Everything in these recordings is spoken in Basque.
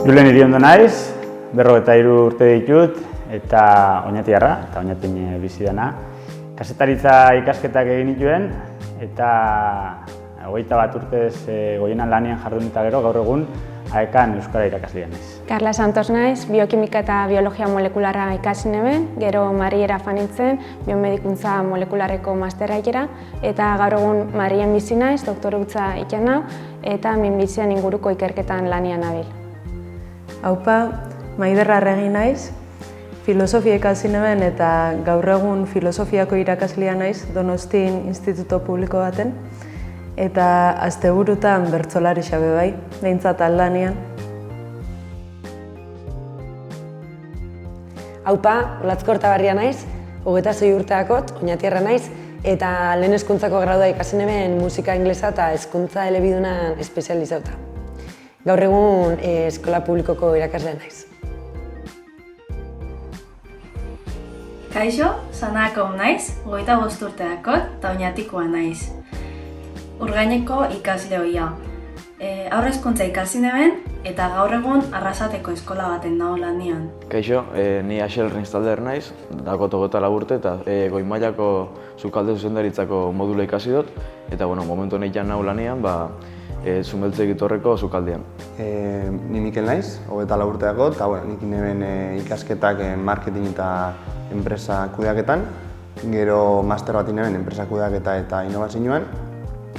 Julen Iriondo naiz, 53 urte ditut eta Oñatiarra, eta Oñatin bizi dena. Kazetaritza ikasketak egin nituen eta 21 urtez Goienan lanean jardun eta gero gaur egun AEKan euskara irakasle naiz. Carla Santos naiz, biokimika eta biologia molekularra ikasi neben, gero Mariera nintzen, biomedikuntza molekularreko masterra eta gaur egun Marien bizi naiz, doktorantza ikan nau eta minbizian inguruko ikerketan lanian nabil. Aupa, Maider Arregi naiz, filosofia ikasi neben eta gaur egun filosofiako irakaslea naiz Donostin instituto publiko baten. Eta asteburutan bertsolari xabe bai, behintzat aldanian. Aupa, Olatzko Hortabarria naiz, 26 urteakot, Oñatiarra naiz, eta lehen hezkuntzako gradua ikasi neben musika inglesa eta hezkuntza elebidunan espezializauta. Gaur egun eskola publikoko irakaslea naiz. Kaixo, Sanako naiz, 25 urteakot eta Oñatikoa naiz. Urgaineko ikasle ohia. Haurrezkuntza ikasi neben eta gaur egun Arrasateko eskola baten nago lanean. Kaixo, ni Axel Rinstalder naiz, dakot 24 urte eta goi mailako sukalde zuzendaritzako modula ikasi dut eta momentu honetan nago lanean Zumeltze Gitorreko sukaldean. Ni Mikel naiz, 24 urteako eta nik neben ikasketak marketing eta enpresa kudeaketan, gero master bat neben enpresa kudeaketa eta inobazioan,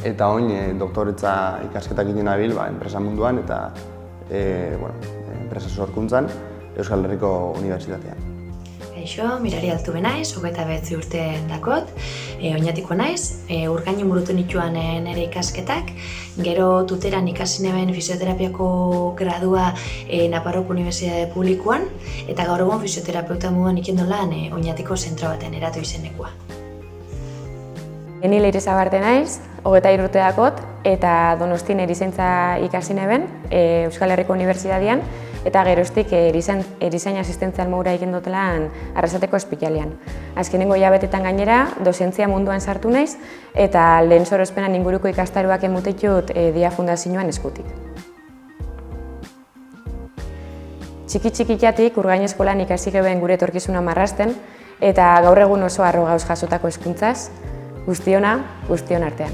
eta oin doktoretza ikasketak egiten nabil enpresa munduan eta enpresa sorkuntzan Euskal Herriko Unibertsitatean. Kaixo, Mirari Altube naiz, 29 urte dakot, Oñatiko naiz, urgain burutu nituan nire ikasketak, gero tuteran ikasi neben fisioterapiako gradua Nafarroako Unibertsitate Publikoan, eta gaur egun fisioterapeuta moduan ikendu lan Oñatiko zentro baten eratu izenekoa. Ni Leire Zabarte naiz, 23 urte dakot, eta Donostin erizaintza ikasi neben, Euskal Herriko Unibertsitatean, eta geroztik erizain asistentzial modura egin dutelan Arrasateko ospitalean. Azkenengo hilabetetan gainera, dozentzia munduan sartu naiz, eta lehen sorospenan inguruko ikastaroak emutitut Dia Fundazioan eskutik. Txiki-txikitatik urgain eskolan ikasi geben gure etorkizuna marrazten, eta gaur egun oso harro gauz jasotako hezkuntzaz, guztiona, guztion artean.